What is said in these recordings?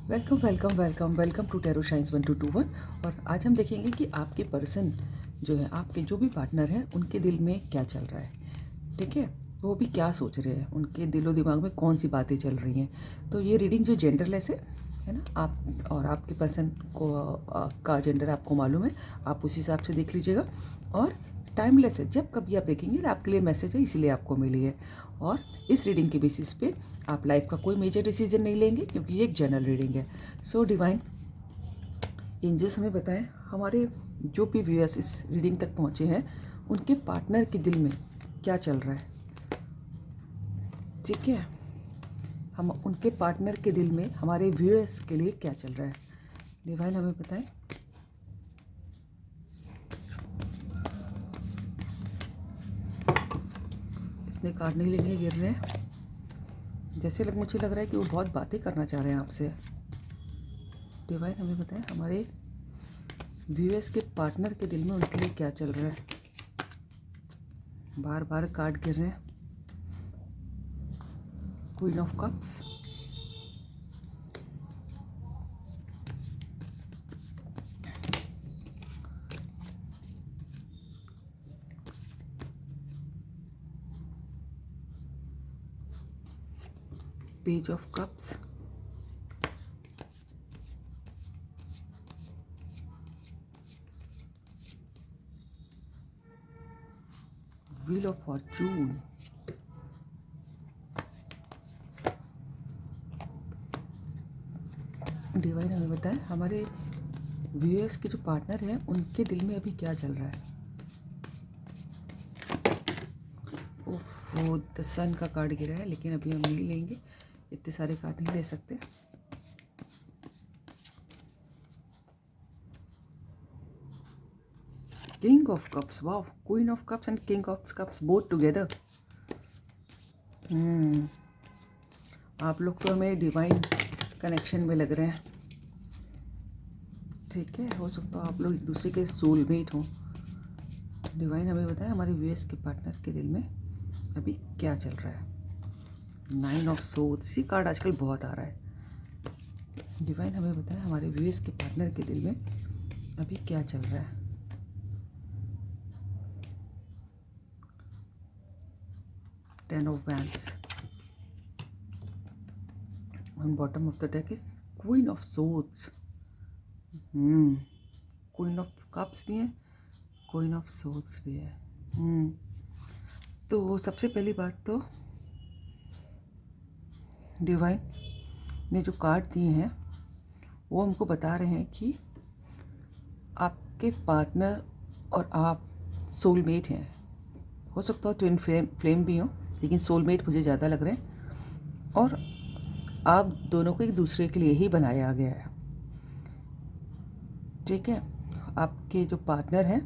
Welcome welcome welcome welcome to tarot shines 1221। और आज हम देखेंगे कि आपके पर्सन जो है, आपके जो भी पार्टनर हैं, उनके दिल में क्या चल रहा है। ठीक है, वो भी क्या सोच रहे हैं, उनके दिलो दिमाग में कौन सी बातें चल रही हैं। तो ये रीडिंग जो जेंडरलेस है ना, आप और आपके पर्सन को का जेंडर आपको मालूम है, आप उस हिसाब से देख लीजिएगा। और टाइमलेस है, जब कभी आप देखेंगे तो आपके लिए मैसेज है, इसीलिए आपको मिली है। और इस रीडिंग के बेसिस पे आप लाइफ का कोई मेजर डिसीजन नहीं लेंगे, क्योंकि ये एक जनरल रीडिंग है। सो डिवाइन एंजल्स हमें बताएं, हमारे जो भी व्यूअर्स इस रीडिंग तक पहुँचे हैं, उनके पार्टनर के दिल में क्या चल रहा है। ठीक है, हम उनके पार्टनर के दिल में हमारे व्यूअर्स के लिए क्या चल रहा है, डिवाइन हमें बताएं। इतने कार्ड नहीं लेंगे, गिर रहे हैं। जैसे मुझे लग रहा है कि वो बहुत बातें करना चाह रहे हैं आपसे। डिवाइन हमें बताएं, हमारे व्यूअर्स के पार्टनर के दिल में उनके लिए क्या चल रहा है। बार बार कार्ड गिर रहे हैं। Queen of cups, page of cups, wheel of Fortune, divine हमें बताएं, हमारे व्यूअर्स के जो पार्टनर हैं, उनके दिल में अभी क्या चल रहा है। वो द सन का कार्ड गिरा है, लेकिन अभी हम नहीं लेंगे, इतने सारे कार्ड नहीं ले सकते। King of cups, wow, queen of cups and king of cups both together. आप लोग तो हमें डिवाइन कनेक्शन में लग रहे हैं। ठीक है, हो सकता है आप लोग एक दूसरे के सोलमेट हों। डिवाइन हमें बताएं, हमारे व्यूअर्स के पार्टनर के दिल में अभी क्या चल रहा है। 9 ऑफ सोर्ड्स, ये कार्ड आजकल बहुत आ रहा है। डिवाइन हमें बताएं, हमारे व्यूअर्स के पार्टनर के दिल में अभी क्या चल रहा है। 10 of wands, on bottom of the deck is queen of swords. Queen of cups भी है, क्वीन ऑफ सोर्ड्स भी है। तो सबसे पहली बात तो डिवाइन ने जो कार्ड दिए हैं, वो हमको बता रहे हैं कि आपके पार्टनर और आप सोलमेट हैं। हो सकता हो ट्विन फ्लेम भी हो, लेकिन सोलमेट मुझे ज़्यादा लग रहे हैं। और आप दोनों को एक दूसरे के लिए ही बनाया गया है। ठीक है, आपके जो पार्टनर हैं,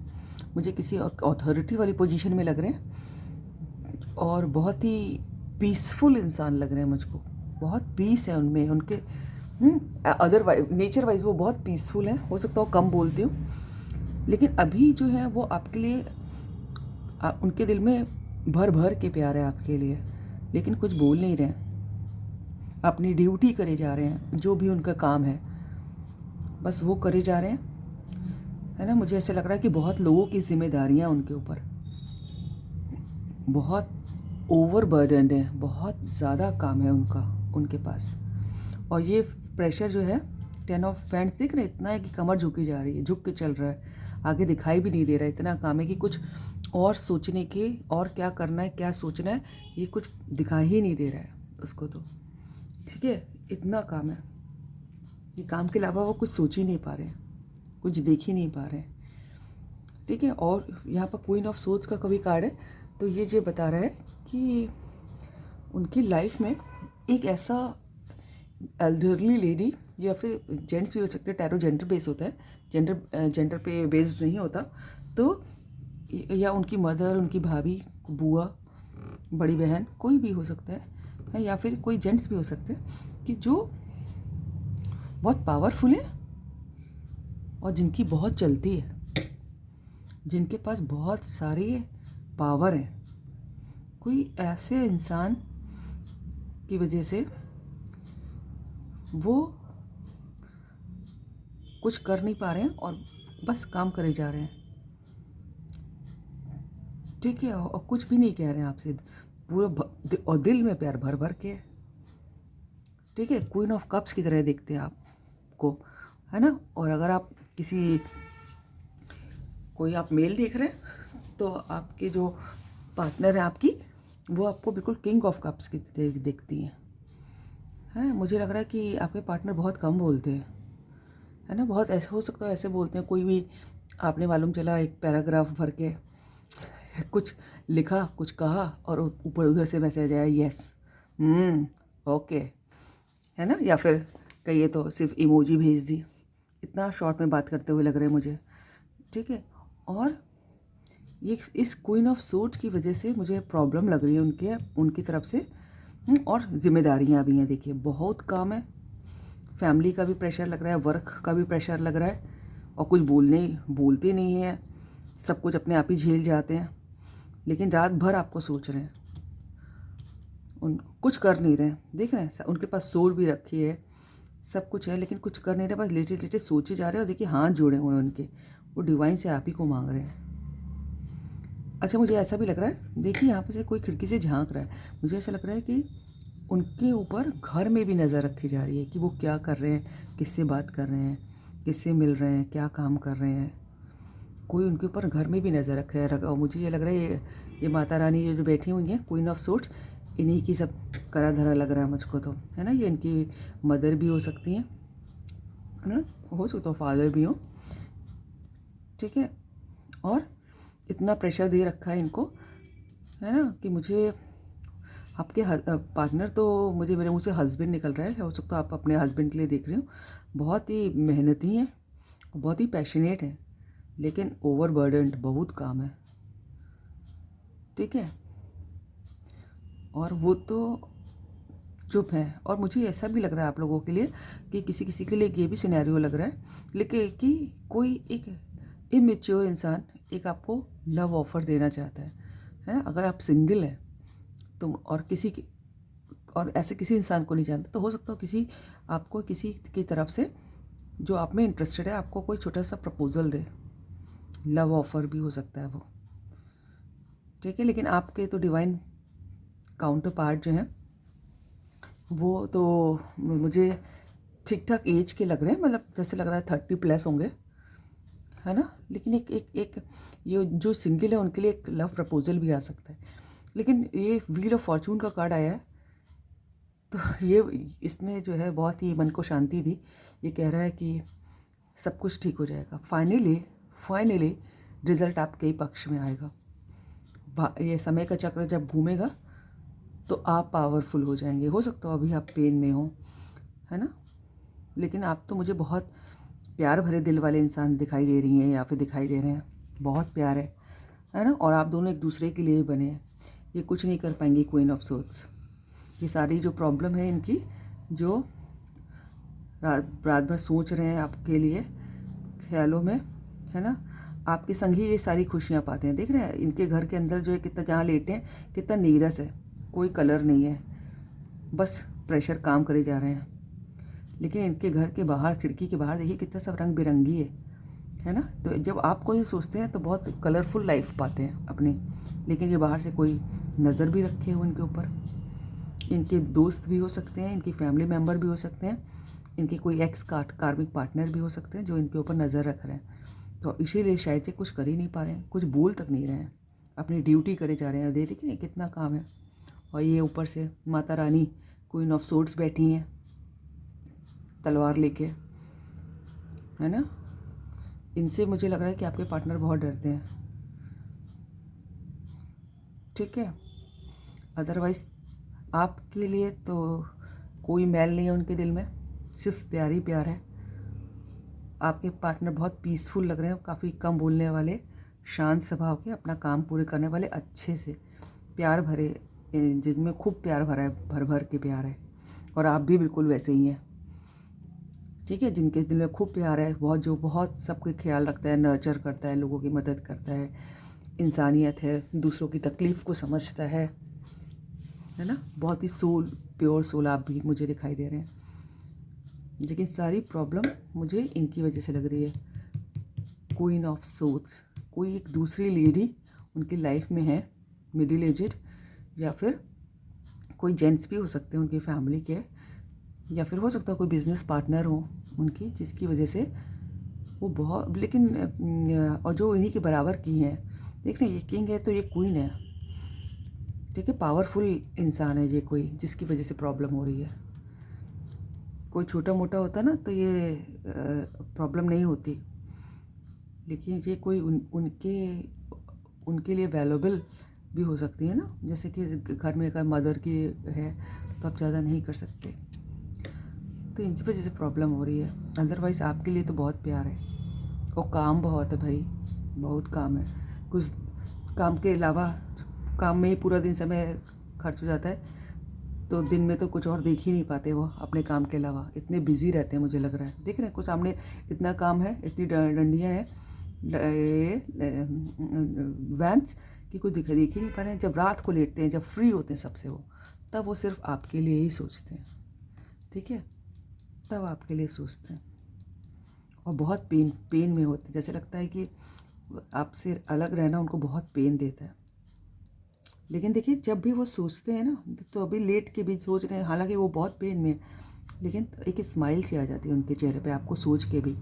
मुझे किसी अथॉरिटी वाली पोजीशन में लग रहे हैं, और बहुत ही पीसफुल इंसान लग रहे हैं मुझको। बहुत पीस है उनमें, उनके अदरवाइज नेचर वाइज वो बहुत पीसफुल हैं। हो सकता हो कम बोलती हूँ, लेकिन अभी जो है वो आपके लिए उनके दिल में भर भर के प्यार है आपके लिए, लेकिन कुछ बोल नहीं रहे हैं। अपनी ड्यूटी करे जा रहे हैं, जो भी उनका काम है बस वो करे जा रहे हैं, है ना। मुझे ऐसे लग रहा है कि बहुत लोगों की जिम्मेदारियां उनके ऊपर, बहुत ओवरबर्डन्ड है, बहुत ज़्यादा काम है उनका, उनके पास। और ये प्रेशर जो है, 10 ऑफ वैंड्स देख रहे हैं, इतना है कि कमर झुकी जा रही है, झुक के चल रहा है, आगे दिखाई भी नहीं दे रहा है। इतना काम है कि कुछ और सोचने के, और क्या करना है, क्या सोचना है, ये कुछ दिखाई ही नहीं दे रहा है उसको तो। ठीक है, इतना काम है, ये काम के अलावा वो कुछ सोच ही नहीं पा रहे हैं, कुछ देख ही नहीं पा रहे हैं। ठीक है, और यहाँ पर क्वीन ऑफ सोर्ड्स का कभी कार्ड है, तो ये बता रहा है कि उनकी लाइफ में एक ऐसा एल्डरली लेडी, या फिर जेंट्स भी हो सकते हैं, टैरो जेंडर बेस होता है, जेंडर पे बेस्ड नहीं होता, तो या उनकी मदर, उनकी भाभी, बुआ, बड़ी बहन, कोई भी हो सकता है, या फिर कोई जेंट्स भी हो सकते हैं, कि जो बहुत पावरफुल है और जिनकी बहुत चलती है, जिनके पास बहुत सारी पावर है। कोई ऐसे इंसान की वजह से वो कुछ कर नहीं पा रहे हैं और बस काम करे जा रहे हैं, ठीक है, और कुछ भी नहीं कह रहे हैं आपसे, और दिल में प्यार भर भर के, ठीक है, क्वीन ऑफ कप्स की तरह देखते हैं आपको, है ना। और अगर आप कोई आप मेल देख रहे हैं तो आपके जो पार्टनर है आपकी, वो आपको बिल्कुल किंग ऑफ कप्स की तरह देखती है। मुझे लग रहा है कि आपके पार्टनर बहुत कम बोलते हैं, है ना। बहुत ऐसे हो सकता है, ऐसे बोलते हैं, कोई भी आपने मालूम चला एक पैराग्राफ भर के कुछ लिखा, कुछ कहा और ऊपर उधर से मैसेज आया यस, ओके, है ना। या फिर कहिए तो सिर्फ इमोजी भेज दी, इतना शॉर्ट में बात करते हुए लग रहे हैं मुझे, ठीक है। और ये इस क्वीन ऑफ सूट्स की वजह से मुझे प्रॉब्लम लग रही है उनकी तरफ से। और जिम्मेदारियां भी हैं, देखिए बहुत काम है, फैमिली का भी प्रेशर लग रहा है, वर्क का भी प्रेशर लग रहा है, और कुछ बोलते नहीं हैं, सब कुछ अपने आप ही झेल जाते हैं, लेकिन रात भर आपको सोच रहे हैं, कुछ कर नहीं रहे हैं, देख रहे हैं, उनके पास सोल भी रखी है, सब कुछ है, लेकिन कुछ कर नहीं रहे, बस लेटे लेटे सोचे जा रहे हैं। और देखिए हाथ जोड़े हुए हैं उनके, वो डिवाइन से आप ही को मांग रहे हैं। अच्छा, मुझे ऐसा भी लग रहा है, देखिए यहाँ पे से कोई खिड़की से झांक रहा है, मुझे ऐसा लग रहा है कि उनके ऊपर घर में भी नज़र रखी जा रही है कि वो क्या कर रहे हैं, किससे बात कर रहे हैं, किससे मिल रहे हैं, क्या काम कर रहे हैं, कोई उनके ऊपर घर में भी नज़र रखा है। और मुझे ये लग रहा है ये माता रानी ये जो बैठी हुई हैं, क्वीन ऑफ सूट्स, इन्हीं की सब करा धरा लग रहा है मुझको तो, है ना। ये इनकी मदर भी हो सकती हैं, है ना, हो सकता है फादर भी हो, ठीक है। और इतना प्रेशर दे रखा है इनको, है ना, कि मुझे आपके पार्टनर तो मुझे मेरे मुंह से हस्बैंड निकल रहा है, हो सकता है आप अपने हस्बैंड के लिए देख रहे हो, बहुत ही मेहनती हैं, बहुत ही पैशनेट हैं, लेकिन ओवरबर्डन्ड, बहुत काम है, ठीक है। और वो तो चुप है। और मुझे ऐसा भी लग रहा है आप लोगों के लिए कि किसी किसी के लिए ये भी सिनेरियो लग रहा है, लेकिन कि कोई एक इमेच्योर इंसान एक आपको लव ऑफर देना चाहता है ना। अगर आप सिंगल हैं तो, और ऐसे किसी इंसान को नहीं जानते, तो हो सकता हो आपको किसी की तरफ से जो आप में इंटरेस्टेड है, आपको कोई छोटा सा प्रपोजल दे, लव ऑफर भी हो सकता है वो, ठीक है। लेकिन आपके तो डिवाइन काउंटर पार्ट जो हैं, वो तो मुझे ठीक ठाक एज के लग रहे हैं, मतलब जैसे लग रहा है 30+ होंगे, है ना। लेकिन एक ये जो सिंगल है उनके लिए एक लव प्रपोजल भी आ सकता है। लेकिन ये व्हील ऑफ फॉर्चून का कार्ड आया है, तो ये इसने जो है बहुत ही मन को शांति दी। ये कह रहा है कि सब कुछ ठीक हो जाएगा, फाइनली रिजल्ट आपके ही पक्ष में आएगा। ये समय का चक्र जब घूमेगा तो आप पावरफुल हो जाएंगे। हो सकता है अभी आप पेन में हो, है ना, लेकिन आप तो मुझे बहुत प्यार भरे दिल वाले इंसान दिखाई दे रही हैं, या फिर दिखाई दे रहे हैं, बहुत प्यार है ना। और आप दोनों एक दूसरे के लिए बने हैं। ये कुछ नहीं कर पाएंगी क्वीन ऑफ सोर्ड्स। ये सारी जो प्रॉब्लम है इनकी, जो रात भर सोच रहे हैं आपके लिए ख्यालों में, है ना, आपके संग ही ये सारी खुशियाँ पाते हैं। देख रहे हैं इनके घर के अंदर जो है, कितना जहाँ लेटे हैं कितना नीरस है, कोई कलर नहीं है, बस प्रेशर काम करे जा रहे हैं। लेकिन इनके घर के बाहर, खिड़की के बाहर देखिए कितना सब रंग बिरंगी है ना। तो जब आपको ये सोचते हैं तो बहुत कलरफुल लाइफ पाते हैं अपनी। लेकिन ये बाहर से कोई नज़र भी रखे हो इनके ऊपर, इनके दोस्त भी हो सकते हैं, इनकी फैमिली मेम्बर भी हो सकते हैं, इनके कोई एक्स कार्मिक पार्टनर भी हो सकते हैं जो इनके ऊपर नज़र रख रहे हैं। तो इसीलिए शायद से कुछ कर ही नहीं पा रहे हैं, कुछ बोल तक नहीं रहे हैं, अपनी ड्यूटी करे जा रहे हैं। देखिए कितना काम है। और ये ऊपर से Mata Rani queen of swords बैठी हैं तलवार लेके, है ना। इनसे मुझे लग रहा है कि आपके पार्टनर बहुत डरते हैं, ठीक है। अदरवाइज़ आपके लिए तो कोई मैल नहीं है उनके दिल में, सिर्फ प्यार ही प्यार है। आपके पार्टनर बहुत पीसफुल लग रहे हैं, काफ़ी कम बोलने वाले, शांत स्वभाव के, अपना काम पूरे करने वाले, अच्छे से प्यार भरे, जिनमें खूब प्यार भरा है, भर भर के प्यार है। और आप भी बिल्कुल वैसे ही हैं, ठीक है, जिनके दिल में खूब प्यार है, जो बहुत सबके ख्याल रखता है, नर्चर करता है, लोगों की मदद करता है, इंसानियत है, दूसरों की तकलीफ़ को समझता है ना। बहुत ही प्योर सोल आप भी मुझे दिखाई दे रहे हैं। लेकिन सारी प्रॉब्लम मुझे इनकी वजह से लग रही है। क्वीन ऑफ सोर्ड्स, कोई एक दूसरी लेडी उनकी लाइफ में है, मिडिल एजेड, या फिर कोई जेंट्स भी हो सकते हैं उनकी फैमिली के, या फिर हो सकता है कोई बिजनेस पार्टनर हो उनकी, जिसकी वजह से वो बहुत, लेकिन और जो इन्हीं के बराबर की हैं। देख रहे हैं, ये किंग है तो ये क्वीन है, ठीक है, पावरफुल इंसान है ये कोई, जिसकी वजह से प्रॉब्लम हो रही है। कोई छोटा मोटा होता ना तो ये प्रॉब्लम नहीं होती, लेकिन ये कोई उनके लिए वैल्यूबल भी हो सकती है ना, जैसे कि घर में अगर मदर की है तो आप ज़्यादा नहीं कर सकते, तो इनकी वजह से प्रॉब्लम हो रही है। अदरवाइज़ आपके लिए तो बहुत प्यार है, और काम बहुत है भाई, बहुत काम है। कुछ काम के अलावा, काम में ही पूरा दिन समय खर्च हो जाता है, तो दिन में तो कुछ और देख ही नहीं पाते वो अपने काम के अलावा, इतने बिजी रहते हैं मुझे लग रहा है। देख रहे हैं कुछ सामने इतना काम है, इतनी डंडियाँ हैं वैंस कि कुछ देख ही नहीं पा रहे हैं। जब रात को लेटते हैं, जब फ्री होते हैं सबसे वो, तब वो सिर्फ आपके लिए ही सोचते हैं, ठीक है, तब आपके लिए सोचते हैं, और बहुत पेन में होते हैं। जैसे लगता है कि आपसे अलग रहना उनको बहुत पेन देता है। लेकिन देखिए, जब भी वो सोचते हैं ना, तो अभी लेट के भी सोच रहे हैं, हालांकि वो बहुत पेन में, लेकिन एक स्माइल सी आ जाती है उनके चेहरे पे आपको सोच के भी,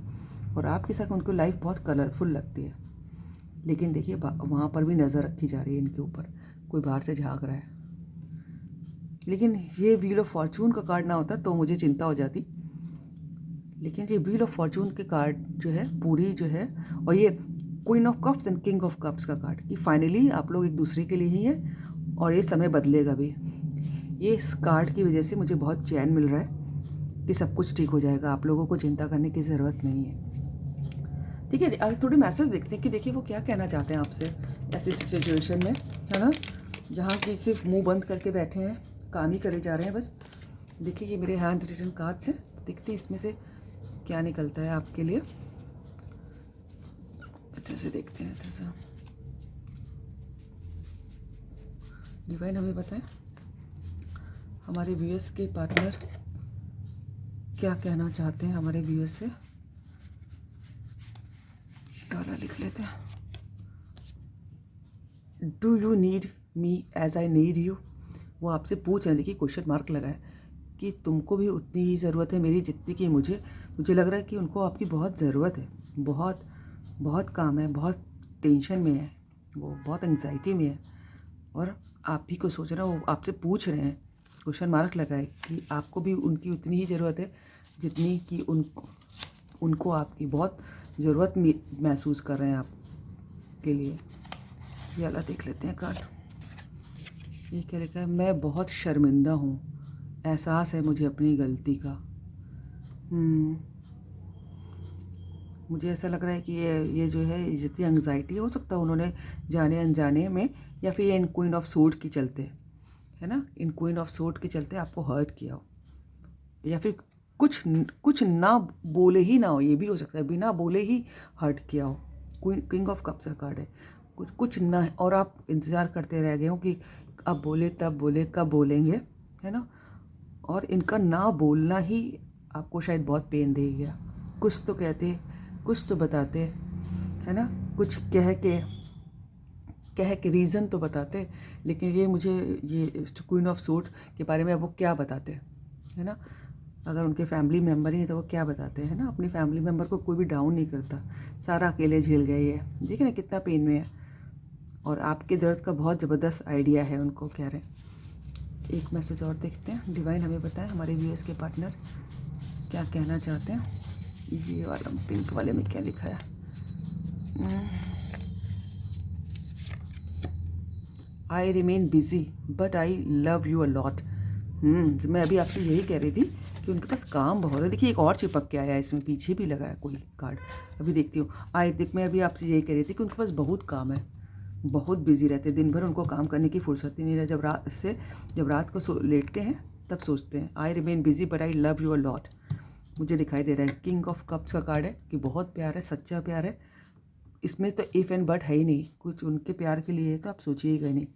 और आपके साथ उनको लाइफ बहुत कलरफुल लगती है। लेकिन देखिए, वहाँ पर भी नज़र रखी जा रही है इनके ऊपर, कोई बाहर से झाँक रहा है। लेकिन ये व्हील ऑफ फॉर्चून का कार्ड ना होता तो मुझे चिंता हो जाती, लेकिन ये व्हील ऑफ फॉर्चून के कार्ड जो है पूरी जो है, और ये queen of cups and king of cups का कार्ड, कि फाइनली आप लोग एक दूसरे के लिए ही हैं, और ये समय बदलेगा भी। ये इस कार्ड की वजह से मुझे बहुत चैन मिल रहा है कि सब कुछ ठीक हो जाएगा, आप लोगों को चिंता करने की ज़रूरत नहीं है, ठीक है। अगर थोड़े मैसेज देखते हैं कि देखिए वो क्या कहना चाहते हैं आपसे ऐसी सिचुएशन में, है ना, जहाँ कि सिर्फ मुंह बंद करके बैठे हैं, काम ही करे जा रहे हैं बस। देखिए ये मेरे हैंड रिटन कार्ड्स हैं, देखते हैं इसमें से क्या निकलता है आपके लिए। अच्छे से देखते हैं, अच्छे से। डिवाइन हमें बताएं हमारे व्यूअर्स के पार्टनर क्या कहना चाहते हैं हमारे व्यूअर्स से। डाला लिख लेते हैं। Do you need me as I need you. वो आपसे पूछ रहे हैं, देखिए क्वेश्चन मार्क लगा है, कि तुमको भी उतनी ही ज़रूरत है मेरी जितनी कि मुझे लग रहा है कि उनको आपकी बहुत ज़रूरत है, बहुत बहुत काम है, बहुत टेंशन में है, वो बहुत एंग्जाइटी में है, और आप भी को सोच रहा हो, वो आपसे पूछ रहे हैं, क्वेश्चन मार्क लगा है कि आपको भी उनकी उतनी ही ज़रूरत है जितनी कि उनको आपकी बहुत ज़रूरत महसूस कर रहे हैं आपके लिए। ये वाला देख लेते हैं कार्ड। ये क्या लिखा है, मैं बहुत शर्मिंदा हूँ, एहसास है मुझे अपनी गलती का। मुझे ऐसा लग रहा है कि ये जो है जितनी एंग्जाइटी हो सकता है उन्होंने जाने अनजाने में, या फिर इन क्वीन ऑफ सोर्ड के चलते, है ना, इन क्वीन ऑफ सोर्ड के चलते आपको हर्ट किया हो, या फिर कुछ ना बोले ही ना हो, ये भी हो सकता है, बिना बोले ही हर्ट किया हो। किंग ऑफ कप्स का कार्ड है, कुछ ना, और आप इंतज़ार करते रह गए हो कि अब बोले तब बोले, कब बोलेंगे, है ना, और इनका ना बोलना ही आपको शायद बहुत पेन दे गया। कुछ तो कहते, कुछ तो बताते, है ना, कुछ कह के रीज़न तो बताते, लेकिन ये मुझे ये क्वीन ऑफ सोर्ड के बारे में अब वो क्या बताते, है ना, अगर उनके फैमिली मेम्बर ही है तो वो क्या बताते हैं ना। अपनी फैमिली मेम्बर को कोई भी डाउन नहीं करता, सारा अकेले झेल गए ये, देखिए ना कितना पेन में है, और आपके दर्द का बहुत ज़बरदस्त आइडिया है उनको, कह रहे हैं। एक मैसेज और देखते हैं, डिवाइन हमें बताएं हमारे व्यूअर्स के पार्टनर क्या कहना चाहते हैं। ये वाला पिंक वाले में क्या लिखा है, I remain busy but I love you a lot. मैं अभी आपसे यही कह रही थी कि उनके पास काम बहुत है। देखिए एक और चिपक के आया है, इसमें पीछे भी लगा है कोई कार्ड, अभी देखती हूँ। मैं अभी आपसे यही कह रही थी कि उनके पास बहुत काम है, बहुत बिजी रहते हैं, दिन भर उनको काम करने की फुर्सत ही नहीं है। जब रात को लेटते हैं तब सोचते हैं, I remain busy but I love you a lot. मुझे दिखाई दे रहा है किंग ऑफ कप्स का कार्ड है, कि बहुत प्यार है, सच्चा प्यार है, इसमें तो इफ़ एंड बट है ही नहीं, कुछ उनके प्यार के लिए है तो आप सोचिएगा नहीं,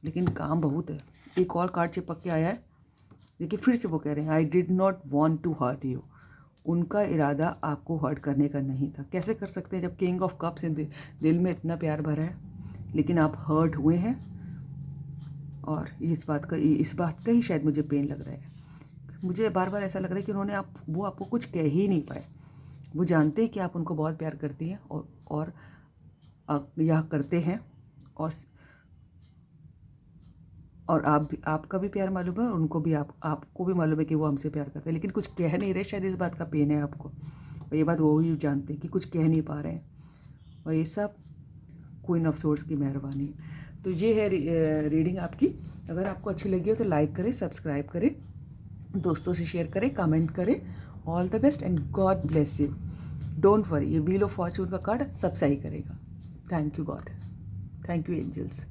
लेकिन काम बहुत है। एक और कार्ड चिपक के आया है, देखिए फिर से वो कह रहे हैं, I did not want to hurt you. उनका इरादा आपको हर्ट करने का नहीं था। कैसे कर सकते हैं जब किंग ऑफ कप्स दिल में इतना प्यार भरा है, लेकिन आप हर्ट हुए हैं। और इस बात का ही शायद मुझे पेन लग रहा है। मुझे बार बार ऐसा लग रहा है कि वो आपको कुछ कह ही नहीं पाए। वो जानते हैं कि आप उनको बहुत प्यार करती हैं और यह करते हैं, और आपका भी प्यार मालूम है, उनको भी आपको भी मालूम है कि वो हमसे प्यार करते हैं, लेकिन कुछ कह नहीं रहे। शायद इस बात का पेन है आपको, और ये बात वो भी जानते हैं कि कुछ कह नहीं पा रहे हैं। और ये सब क्वीन ऑफ सोर्ड्स की मेहरबानी है। तो ये है रीडिंग आपकी। अगर आपको अच्छी लगी हो तो लाइक करें, सब्सक्राइब करें, दोस्तों से शेयर करें, कमेंट करें। All the best and God bless you. Don't worry, ये व्हील ऑफ फॉर्चून का कार्ड सब सही करेगा। Thank you God, thank you angels.